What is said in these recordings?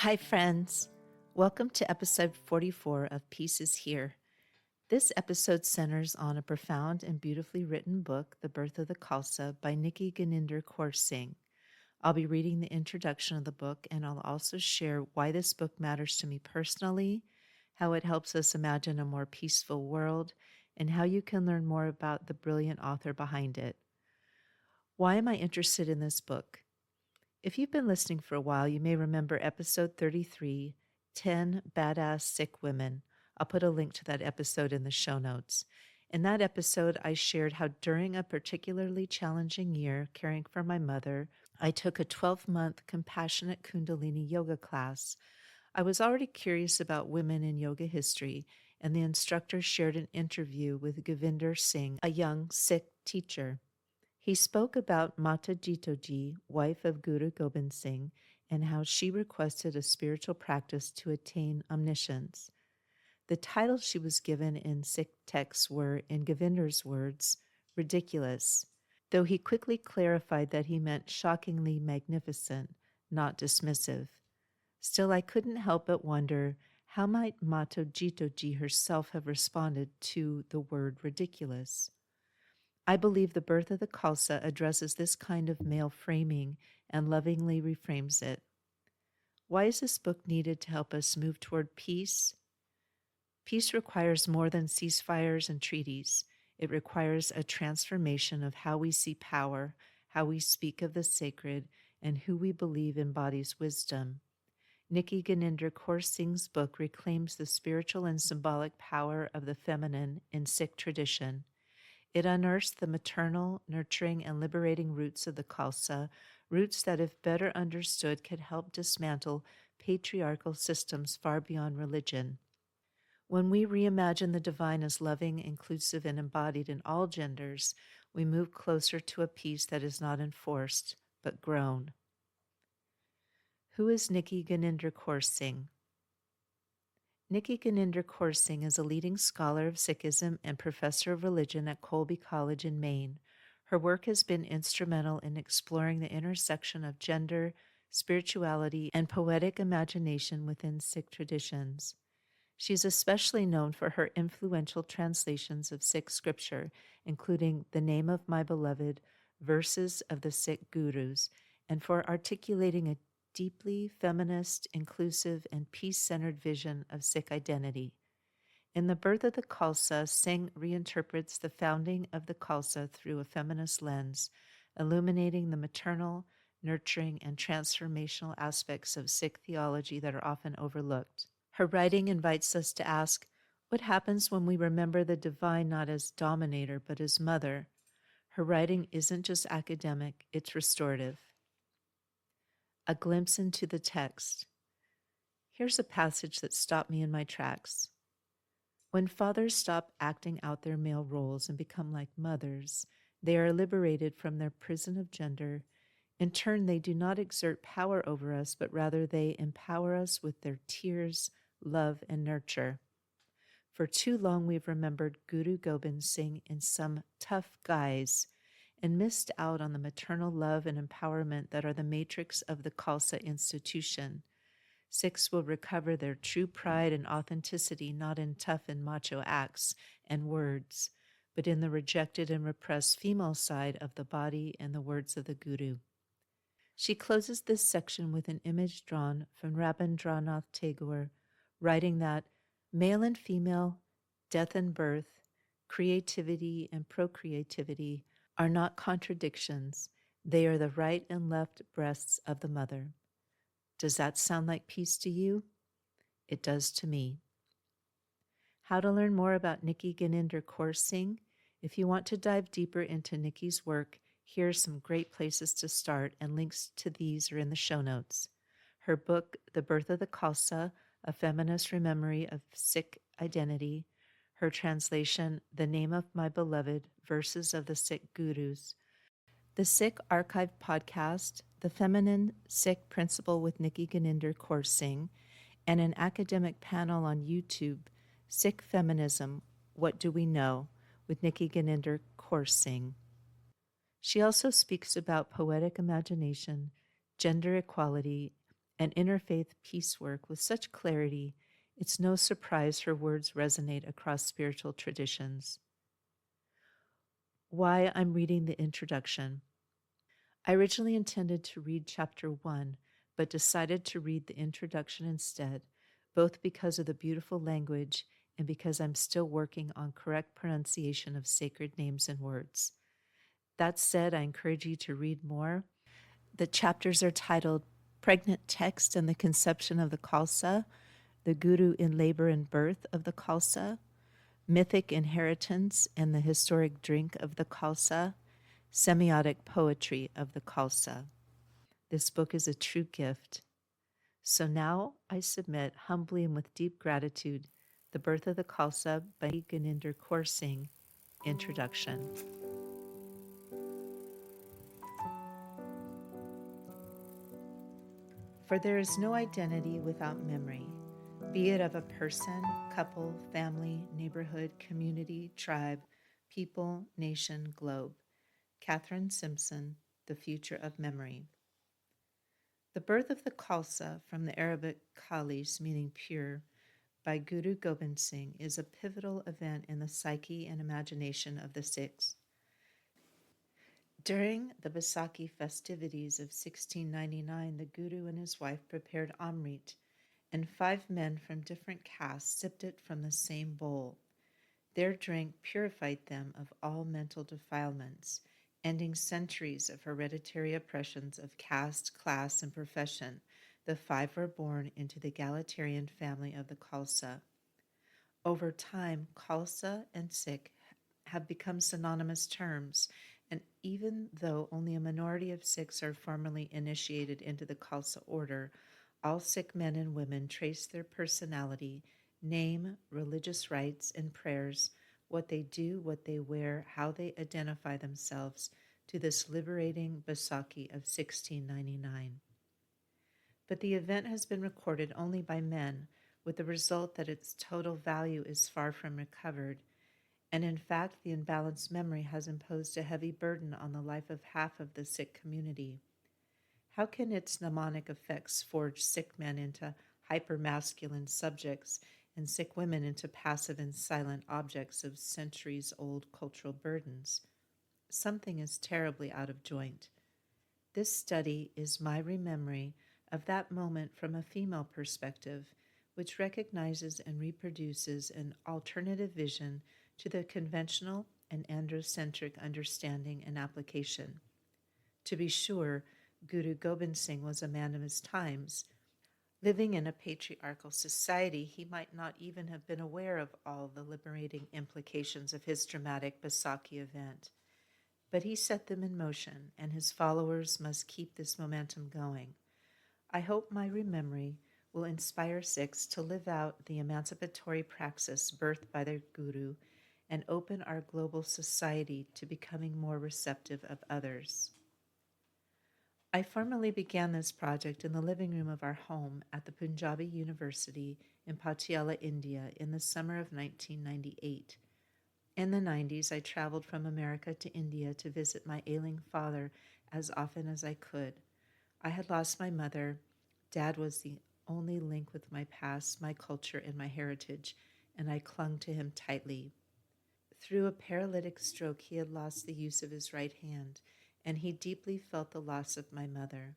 Hi, friends. Welcome to episode 44 of Peace is Here. This episode centers on a profound and beautifully written book, The Birth of the Khalsa, by Nikky-Guninder Kaur Singh. I'll be reading the introduction of the book, and I'll also share why this book matters to me personally, how it helps us imagine a more peaceful world, and how you can learn more about the brilliant author behind it. Why am I interested in this book? If you've been listening for a while, you may remember episode 33, 10 Badass Sikh Women. I'll put a link to that episode in the show notes. In that episode, I shared how during a particularly challenging year caring for my mother, I took a 12-month compassionate Kundalini yoga class. I was already curious about women in yoga history, and the instructor shared an interview with Govinder Singh, a young Sikh teacher. He spoke about Mata Jitoji, wife of Guru Gobind Singh, and how she requested a spiritual practice to attain omniscience. The titles she was given in Sikh texts were, in Govinder's words, ridiculous, though he quickly clarified that he meant shockingly magnificent, not dismissive. Still, I couldn't help but wonder, how might Mata Jitoji herself have responded to the word ridiculous? I believe The Birth of the Khalsa addresses this kind of male framing and lovingly reframes it. Why is this book needed to help us move toward peace? Peace requires more than ceasefires and treaties. It requires a transformation of how we see power, how we speak of the sacred, and who we believe embodies wisdom. Nikky-Guninder Kaur Singh's book reclaims the spiritual and symbolic power of the feminine in Sikh tradition. It unearths the maternal, nurturing, and liberating roots of the Khalsa, roots that, if better understood, could help dismantle patriarchal systems far beyond religion. When we reimagine the divine as loving, inclusive, and embodied in all genders, we move closer to a peace that is not enforced, but grown. Who is Nikky-Guninder Kaur Singh? Nikky-Guninder Kaur Singh is a leading scholar of Sikhism and professor of religion at Colby College in Maine. Her work has been instrumental in exploring the intersection of gender, spirituality, and poetic imagination within Sikh traditions. She's especially known for her influential translations of Sikh scripture, including The Name of My Beloved, verses of the Sikh gurus, and for articulating a deeply feminist, inclusive, and peace-centered vision of Sikh identity. In The Birth of the Khalsa, Singh reinterprets the founding of the Khalsa through a feminist lens, illuminating the maternal, nurturing, and transformational aspects of Sikh theology that are often overlooked. Her writing invites us to ask, what happens when we remember the divine not as dominator, but as mother? Her writing isn't just academic, it's restorative. A glimpse into the text. Here's a passage that stopped me in my tracks. When fathers stop acting out their male roles and become like mothers, they are liberated from their prison of gender. In turn, they do not exert power over us, but rather they empower us with their tears, love, and nurture. For too long, we've remembered Guru Gobind Singh in some tough guise and missed out on the maternal love and empowerment that are the matrix of the Khalsa institution. Sikhs will recover their true pride and authenticity not in tough and macho acts and words, but in the rejected and repressed female side of the body and the words of the Guru. She closes this section with an image drawn from Rabindranath Tagore, writing that male and female, death and birth, creativity and procreativity are not contradictions. They are the right and left breasts of the mother. Does that sound like peace to you? It does to me. How to learn more about Nikky-Guninder Kaur Singh? If you want to dive deeper into Nikki's work, here are some great places to start, and links to these are in the show notes. Her book, The Birth of the Khalsa, A Feminist Rememory of Sikh Identity. Her translation, The Name of My Beloved, Verses of the Sikh Gurus. The Sikh Archive podcast, The Feminine Sikh Principle with Nikky-Guninder Kaur Singh, and an academic panel on YouTube, Sikh Feminism, What Do We Know, with Nikky-Guninder Kaur Singh. She also speaks about poetic imagination, gender equality, and interfaith peace work with such clarity, it's no surprise her words resonate across spiritual traditions. Why I'm reading the introduction. I originally intended to read chapter 1, but decided to read the introduction instead, both because of the beautiful language and because I'm still working on correct pronunciation of sacred names and words. That said, I encourage you to read more. The chapters are titled Pregnant Text and the Conception of the Khalsa, The Guru in Labor and Birth of the Khalsa, Mythic Inheritance and the Historic Drink of the Khalsa, Semiotic Poetry of the Khalsa. This book is a true gift. So now I submit humbly and with deep gratitude The Birth of the Khalsa by Nikky-Guninder Kaur Singh, Introduction. For there is no identity without memory, be it of a person, couple, family, neighborhood, community, tribe, people, nation, globe. Catherine Simpson, The Future of Memory. The Birth of the Khalsa, from the Arabic khalis, meaning pure, by Guru Gobind Singh, is a pivotal event in the psyche and imagination of the Sikhs. During the Baisakhi festivities of 1699, the Guru and his wife prepared Amrit, and 5 men from different castes sipped it from the same bowl. Their drink purified them of all mental defilements, ending centuries of hereditary oppressions of caste, class, and profession. The 5 were born into the egalitarian family of the Khalsa. Over time, Khalsa and Sikh have become synonymous terms, and even though only a minority of Sikhs are formally initiated into the Khalsa order, all Sikh men and women trace their personality, name, religious rites, and prayers, what they do, what they wear, how they identify themselves, to this liberating Baisakhi of 1699. But the event has been recorded only by men, with the result that its total value is far from recovered, and in fact the imbalanced memory has imposed a heavy burden on the life of half of the Sikh community. How can its mnemonic effects forge Sikh men into hyper-masculine subjects and Sikh women into passive and silent objects of centuries-old cultural burdens? Something is terribly out of joint. This study is my rememory of that moment from a female perspective, which recognizes and reproduces an alternative vision to the conventional and androcentric understanding and application. To be sure, Guru Gobind Singh was a man of his times. Living in a patriarchal society, he might not even have been aware of all the liberating implications of his dramatic Baisakhi event. But he set them in motion, and his followers must keep this momentum going. I hope my rememory will inspire Sikhs to live out the emancipatory praxis birthed by their Guru and open our global society to becoming more receptive of others. I formally began this project in the living room of our home at the Punjabi University in Patiala, India, in the summer of 1998. In the 90s, I traveled from America to India to visit my ailing father as often as I could. I had lost my mother. Dad was the only link with my past, my culture, and my heritage, and I clung to him tightly. Through a paralytic stroke, he had lost the use of his right hand, and he deeply felt the loss of my mother.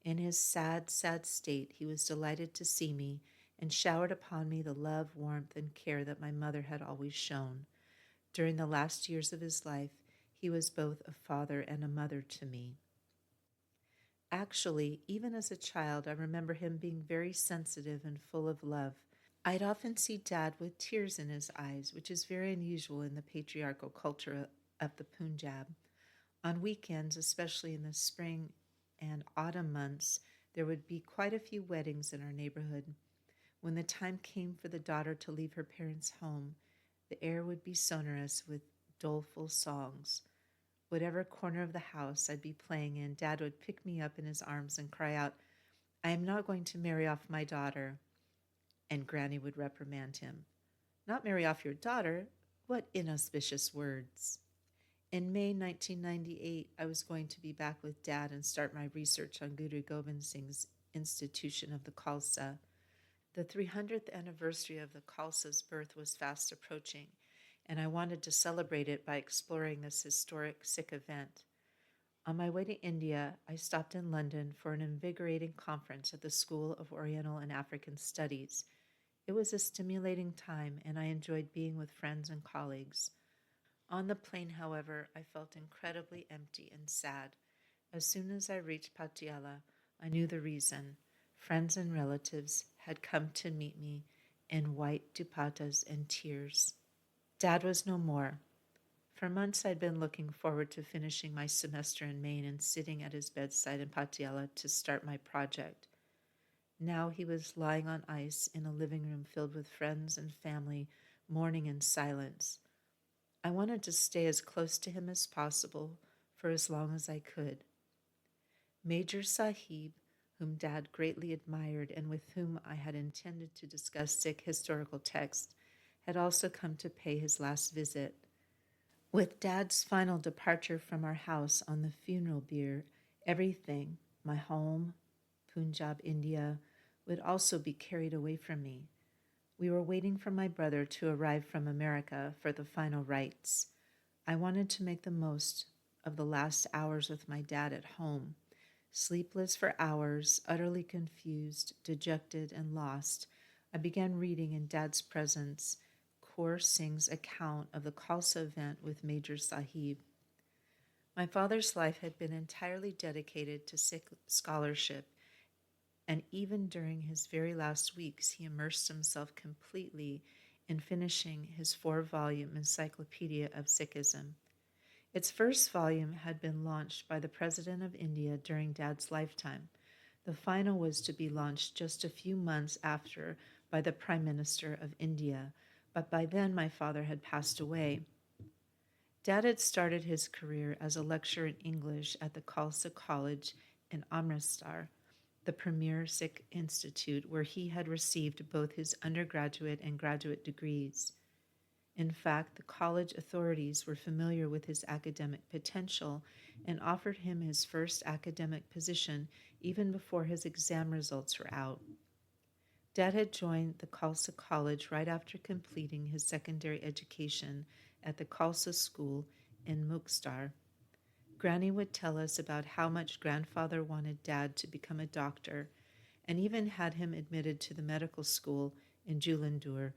In his sad, sad state, he was delighted to see me and showered upon me the love, warmth, and care that my mother had always shown. During the last years of his life, he was both a father and a mother to me. Actually, even as a child, I remember him being very sensitive and full of love. I'd often see Dad with tears in his eyes, which is very unusual in the patriarchal culture of the Punjab. On weekends, especially in the spring and autumn months, there would be quite a few weddings in our neighborhood. When the time came for the daughter to leave her parents' home, the air would be sonorous with doleful songs. Whatever corner of the house I'd be playing in, Dad would pick me up in his arms and cry out, "I am not going to marry off my daughter." And Granny would reprimand him. "Not marry off your daughter? What inauspicious words." In May 1998, I was going to be back with Dad and start my research on Guru Gobind Singh's institution of the Khalsa. The 300th anniversary of the Khalsa's birth was fast approaching, and I wanted to celebrate it by exploring this historic Sikh event. On my way to India, I stopped in London for an invigorating conference at the School of Oriental and African Studies. It was a stimulating time, and I enjoyed being with friends and colleagues. On the plane, however, I felt incredibly empty and sad. As soon as I reached Patiala, I knew the reason. Friends and relatives had come to meet me in white dupattas and tears. Dad was no more. For months I'd been looking forward to finishing my semester in Maine and sitting at his bedside in Patiala to start my project. Now he was lying on ice in a living room filled with friends and family, mourning in silence. I wanted to stay as close to him as possible for as long as I could. Major Sahib, whom Dad greatly admired and with whom I had intended to discuss Sikh historical texts, had also come to pay his last visit. With Dad's final departure from our house on the funeral bier, everything, my home, Punjab, India, would also be carried away from me. We were waiting for my brother to arrive from America for the final rites. I wanted to make the most of the last hours with my dad at home. Sleepless for hours, utterly confused, dejected, and lost, I began reading in Dad's presence Kaur Singh's account of the Khalsa event with Major Sahib. My father's life had been entirely dedicated to Sikh scholarship, and even during his very last weeks, he immersed himself completely in finishing his 4-volume Encyclopedia of Sikhism. Its first volume had been launched by the President of India during Dad's lifetime. The final was to be launched just a few months after by the Prime Minister of India, but by then my father had passed away. Dad had started his career as a lecturer in English at the Khalsa College in Amritsar, the premier Sikh institute where he had received both his undergraduate and graduate degrees. In fact, the college authorities were familiar with his academic potential and offered him his first academic position even before his exam results were out. Dad had joined the Khalsa College right after completing his secondary education at the Khalsa School in Muxtar. Granny would tell us about how much grandfather wanted Dad to become a doctor and even had him admitted to the medical school in Julandur,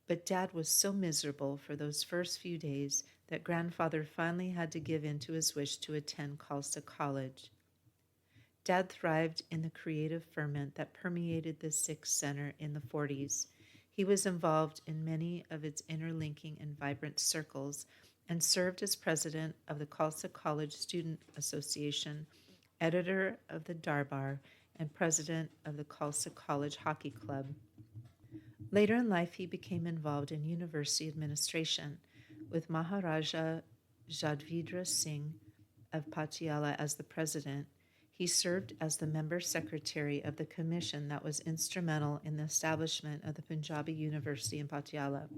but Dad was so miserable for those first few days that grandfather finally had to give in to his wish to attend Khalsa College. Dad thrived in the creative ferment that permeated the Sikh Center in the 40s. He was involved in many of its interlinking and vibrant circles and served as president of the Khalsa College Student Association, editor of the Darbar, and president of the Khalsa College Hockey Club. Later in life, he became involved in university administration, with Maharaja Jadvidra Singh of Patiala as the president. He served as the member secretary of the commission that was instrumental in the establishment of the Punjabi University in Patiala,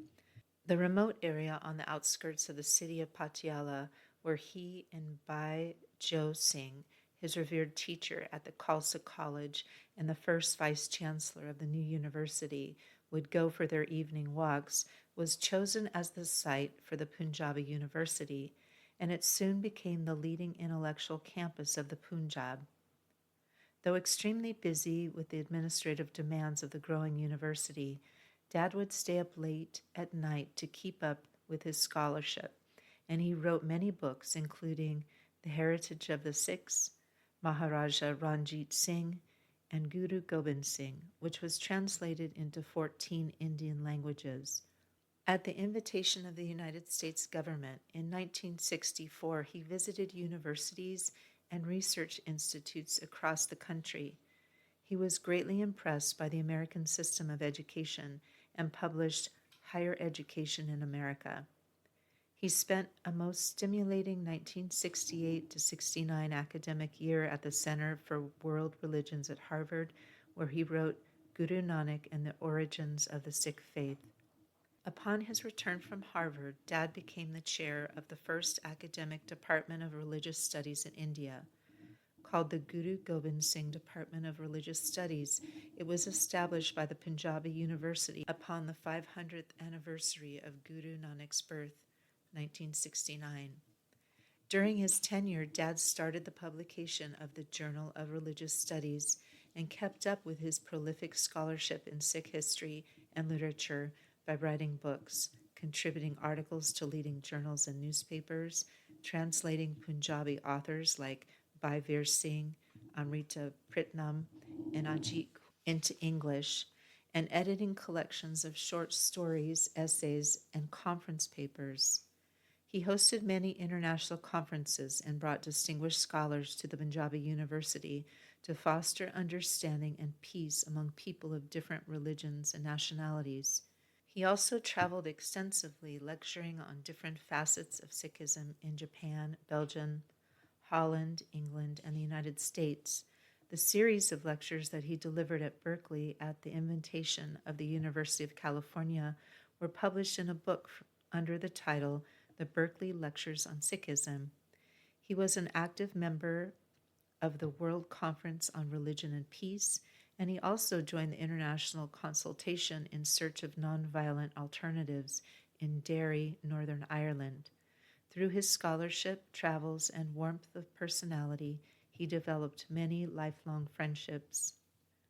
the remote area on the outskirts of the city of Patiala, where he and Bhai Jo Singh, his revered teacher at the Khalsa College and the first vice chancellor of the new university, would go for their evening walks, was chosen as the site for the Punjabi University, and it soon became the leading intellectual campus of the Punjab. Though extremely busy with the administrative demands of the growing university, Dad would stay up late at night to keep up with his scholarship, and he wrote many books, including The Heritage of the Sikhs, Maharaja Ranjit Singh, and Guru Gobind Singh, which was translated into 14 Indian languages. At the invitation of the United States government, in 1964, he visited universities and research institutes across the country. He was greatly impressed by the American system of education and published Higher Education in America. He spent a most stimulating 1968 to 69 academic year at the Center for World Religions at Harvard, where he wrote Guru Nanak and the Origins of the Sikh Faith. Upon his return from Harvard, Dad became the chair of the first academic department of religious studies in India. called the Guru Gobind Singh Department of Religious Studies. It was established by the Punjabi University upon the 500th anniversary of Guru Nanak's birth, 1969. During his tenure, Dad started the publication of the Journal of Religious Studies and kept up with his prolific scholarship in Sikh history and literature by writing books, contributing articles to leading journals and newspapers, translating Punjabi authors like Bhaivir Singh, Amrita Pritnam, and Ajit into English, and editing collections of short stories, essays, and conference papers. He hosted many international conferences and brought distinguished scholars to the Punjabi University to foster understanding and peace among people of different religions and nationalities. He also traveled extensively, lecturing on different facets of Sikhism in Japan, Belgium, Holland, England, and the United States. The series of lectures that he delivered at Berkeley at the invitation of the University of California were published in a book under the title The Berkeley Lectures on Sikhism. He was an active member of the World Conference on Religion and Peace, and he also joined the international consultation in search of nonviolent alternatives in Derry, Northern Ireland. Through his scholarship, travels, and warmth of personality, he developed many lifelong friendships.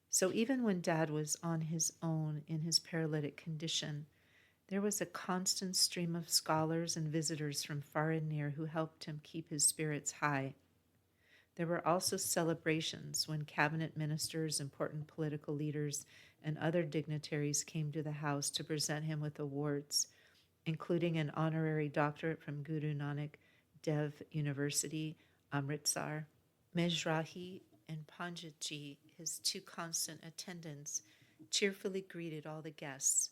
So even when Dad was on his own in his paralytic condition, there was a constant stream of scholars and visitors from far and near who helped him keep his spirits high. There were also celebrations when cabinet ministers, important political leaders, and other dignitaries came to the house to present him with awards, including an honorary doctorate from Guru Nanak Dev University, Amritsar. Mejrahi and Panditji, his two constant attendants, cheerfully greeted all the guests.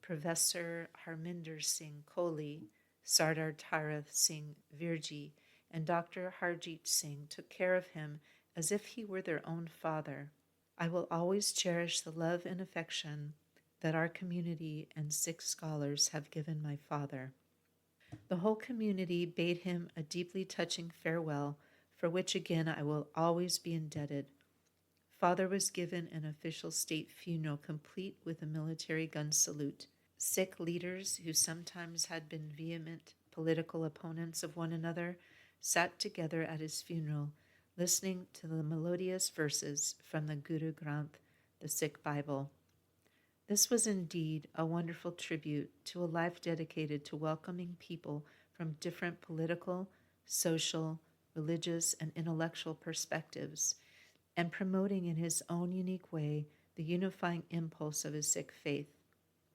Professor Harminder Singh Kohli, Sardar Tarath Singh Virji, and Dr. Harjit Singh took care of him as if he were their own father. I will always cherish the love and affection that our community and Sikh scholars have given my father. The whole community bade him a deeply touching farewell, for which again I will always be indebted. Father was given an official state funeral complete with a military gun salute. Sikh leaders, who sometimes had been vehement political opponents of one another, sat together at his funeral, listening to the melodious verses from the Guru Granth, the Sikh Bible. This was indeed a wonderful tribute to a life dedicated to welcoming people from different political, social, religious, and intellectual perspectives, and promoting in his own unique way the unifying impulse of his Sikh faith.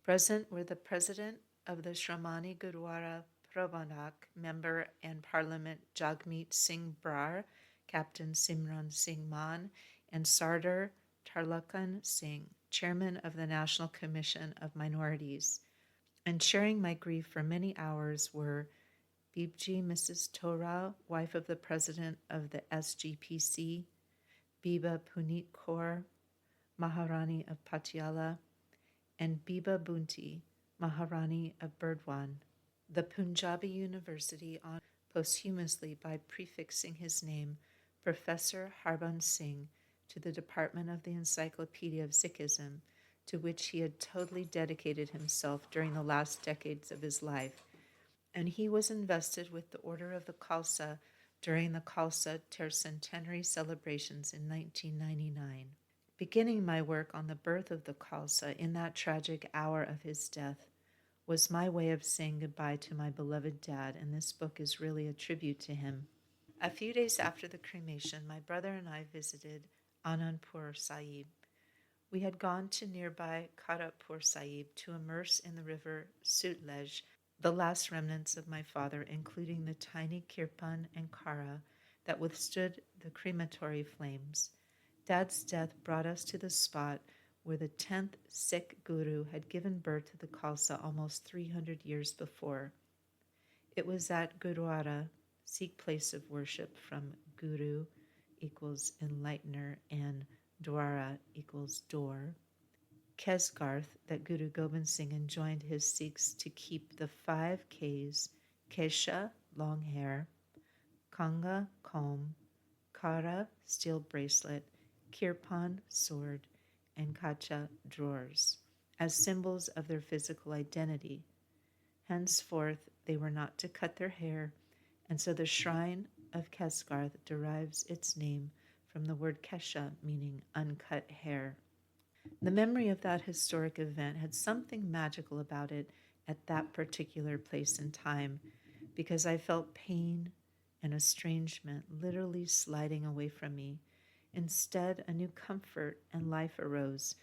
Present were the president of the Shramani Gurdwara Prabandhak, member and Parliament Jagmeet Singh Brar, Captain Simran Singh Man, and Sardar Tarlakan Singh, chairman of the National Commission of Minorities. And sharing my grief for many hours were Bibji Mrs. Tora, wife of the president of the SGPC, Biba Puneet Kaur, Maharani of Patiala, and Biba Bunti, Maharani of Burdwan. The Punjabi University honored posthumously by prefixing his name, Professor Harbans Singh, to the Department of the Encyclopedia of Sikhism, to which he had totally dedicated himself during the last decades of his life, and he was invested with the Order of the Khalsa during the Khalsa tercentenary celebrations in 1999. Beginning my work on the birth of the Khalsa in that tragic hour of his death was my way of saying goodbye to my beloved dad, and this book is really a tribute to him. A few days after the cremation, my brother and I visited Anandpur Sahib. We had gone to nearby Kharagpur Sahib to immerse in the river Sutlej the last remnants of my father, including the tiny kirpan and kara that withstood the crematory flames. Dad's death brought us to the spot where the 10th Sikh Guru had given birth to the Khalsa almost 300 years before. It was at Gurdwara, Sikh place of worship, from Guru equals enlightener and Dwara equals door, Kesgarth, that Guru Gobind Singh enjoined his Sikhs to keep the 5 Ks, Kesha, long hair, Kanga, comb, Kara, steel bracelet, kirpan, sword, and kacha, drawers, as symbols of their physical identity. Henceforth, they were not to cut their hair, and so the shrine of Kesgarth derives its name from the word kesha, meaning uncut hair. The memory of that historic event had something magical about it at that particular place and time, because I felt pain and estrangement literally sliding away from me. Instead, a new comfort and life arose.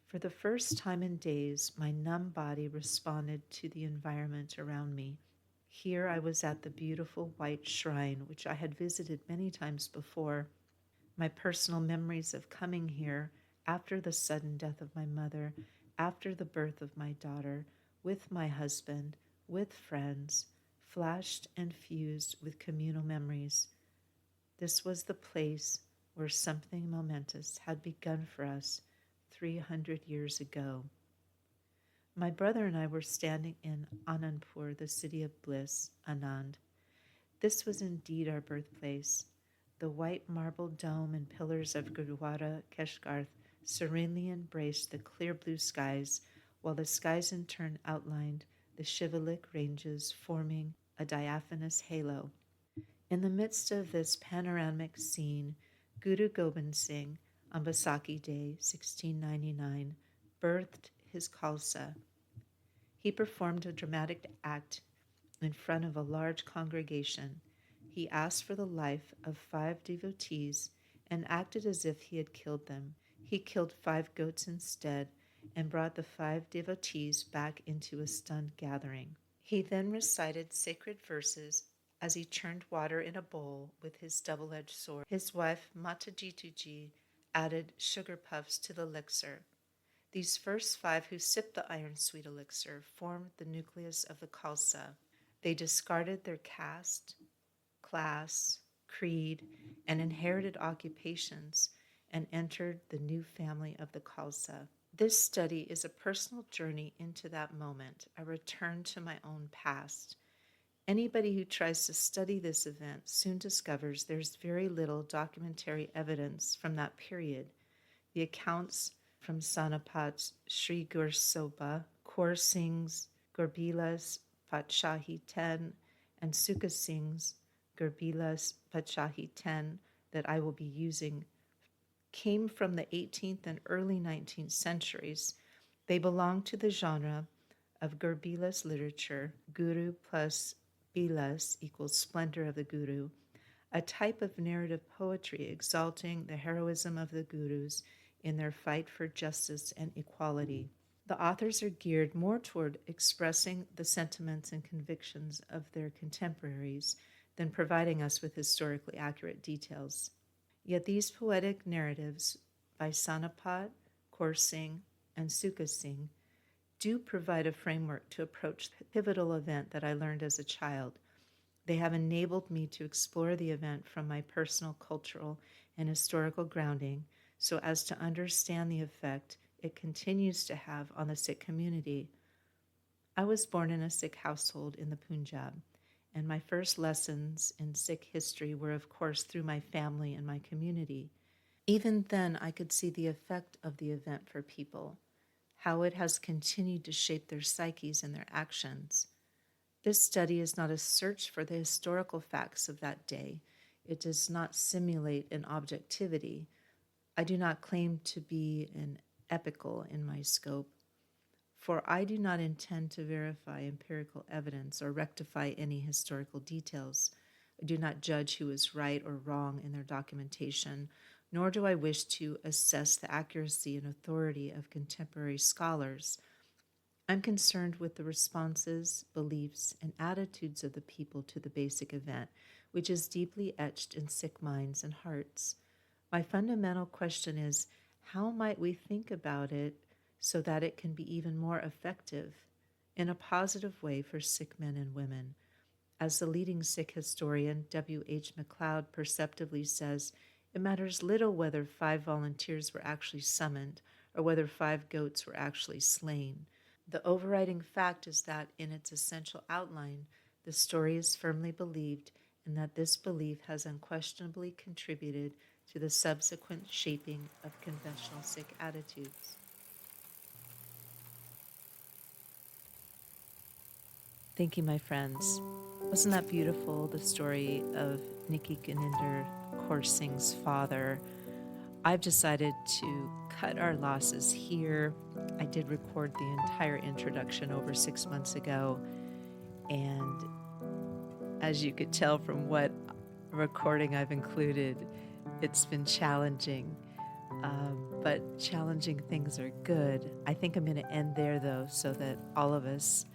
For the first time in days, my numb body responded to the environment around me. Here I was at the beautiful white shrine, which I had visited many times before. My personal memories of coming here after the sudden death of my mother, after the birth of my daughter, with my husband, with friends, flashed and fused with communal memories. This was the place where something momentous had begun for us 300 years ago. My brother and I were standing in Anandpur, the city of bliss, Anand. This was indeed our birthplace. The white marble dome and pillars of Gurdwara Keshgarth serenely embraced the clear blue skies, while the skies in turn outlined the Shivalik ranges, forming a diaphanous halo. In the midst of this panoramic scene, Guru Gobind Singh, on Baisakhi Day, 1699, birthed his Khalsa. He performed a dramatic act in front of a large congregation. He asked for the life of 5 devotees and acted as if he had killed them. He killed 5 goats instead and brought the 5 devotees back into a stunned gathering. He then recited sacred verses as he churned water in a bowl with his double-edged sword. His wife, Matajituji, added sugar puffs to the elixir. These first 5 who sipped the iron-sweet elixir formed the nucleus of the Khalsa. They discarded their caste, class, creed, and inherited occupations and entered the new family of the Khalsa. This study is a personal journey into that moment, a return to my own past. Anybody who tries to study this event soon discovers there's very little documentary evidence from that period. The accounts from Sanapat's Sri Gursoba, Kaur Singh's Gurbilas Patshahi 10, and Sukha Singh's Gurbilas Patshahi 10 that I will be using came from the 18th and early 19th centuries. They belong to the genre of Gurbilas literature, Guru plus Bilas equals splendor of the Guru, a type of narrative poetry exalting the heroism of the Gurus in their fight for justice and equality. The authors are geared more toward expressing the sentiments and convictions of their contemporaries than providing us with historically accurate details. Yet these poetic narratives by Sanapat, Kaur Singh, and Sukha Singh do provide a framework to approach the pivotal event that I learned as a child. They have enabled me to explore the event from my personal, cultural, and historical grounding so as to understand the effect it continues to have on the Sikh community. I was born in a Sikh household in the Punjab, and my first lessons in Sikh history were, of course, through my family and my community. Even then, I could see the effect of the event for people, how it has continued to shape their psyches and their actions. This study is not a search for the historical facts of that day. It does not simulate an objectivity. I do not claim to be an epical in my scope, for I do not intend to verify empirical evidence or rectify any historical details. I do not judge who is right or wrong in their documentation, nor do I wish to assess the accuracy and authority of contemporary scholars. I'm concerned with the responses, beliefs, and attitudes of the people to the basic event, which is deeply etched in Sikh minds and hearts. My fundamental question is, how might we think about it so that it can be even more effective in a positive way for Sikh men and women? As the leading Sikh historian, W.H. MacLeod, perceptively says, it matters little whether 5 volunteers were actually summoned or whether 5 goats were actually slain. The overriding fact is that, in its essential outline, the story is firmly believed and that this belief has unquestionably contributed to the subsequent shaping of conventional Sikh attitudes. Thank you, my friends. Wasn't that beautiful, the story of Nikky-Guninder Kaur Singh's father? I've decided to cut our losses here. I did record the entire introduction over 6 months ago, and as you could tell from what recording I've included, it's been challenging. But challenging things are good. I think I'm going to end there, though, so that all of us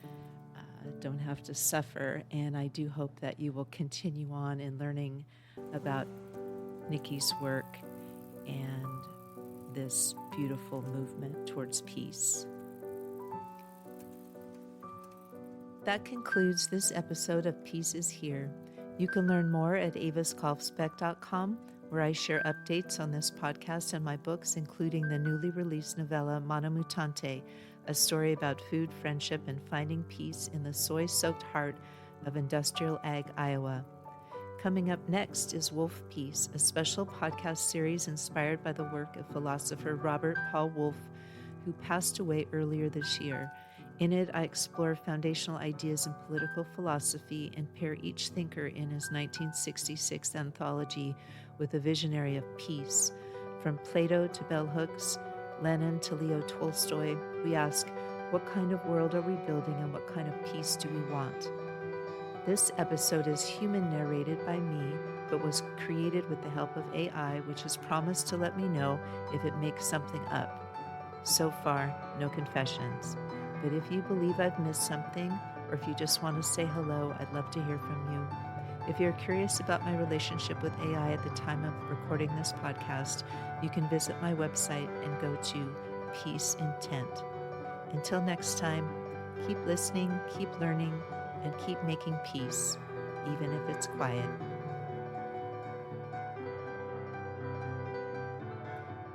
don't have to suffer. And I do hope that you will continue on in learning about Nikki's work and this beautiful movement towards peace. That concludes this episode of Peace is Here. You can learn more at aviskalfsbeek.com, where I share updates on this podcast and my books, including the newly released novella Mana Mutante, a story about food, friendship, and finding peace in the soy-soaked heart of industrial ag Iowa. Coming up next is Wolf Peace, a special podcast series inspired by the work of philosopher Robert Paul Wolff, who passed away earlier this year. In it, I explore foundational ideas in political philosophy and pair each thinker in his 1966 anthology with a visionary of peace. From Plato to bell hooks, Lenin to Leo Tolstoy, we ask, what kind of world are we building and what kind of peace do we want? This episode is human narrated by me, but was created with the help of AI, which has promised to let me know if it makes something up. So far, no confessions. But if you believe I've missed something, or if you just want to say hello, I'd love to hear from you. If you're curious about my relationship with AI at the time of recording this podcast, you can visit my website and go to Peace Intent. Until next time, keep listening, keep learning, and keep making peace, even if it's quiet.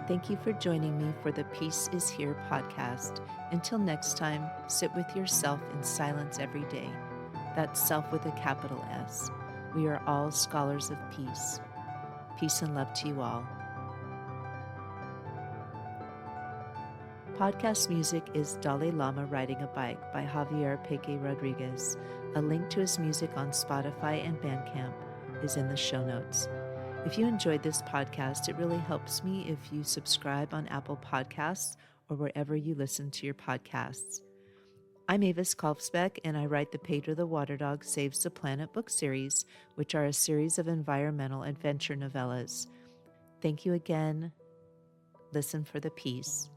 Thank you for joining me for the Peace is Here podcast. Until next time, sit with yourself in silence every day. That's self with a capital S. We are all scholars of peace. Peace and love to you all. Podcast music is Dalai Lama Riding a Bike by Javier Peque Rodriguez. A link to his music on Spotify and Bandcamp is in the show notes. If you enjoyed this podcast, it really helps me if you subscribe on Apple Podcasts or wherever you listen to your podcasts. I'm Avis Kalfsbeek, and I write the Pedro the Water Dog Saves the Planet book series, which are a series of environmental adventure novellas. Thank you again. Listen for the peace.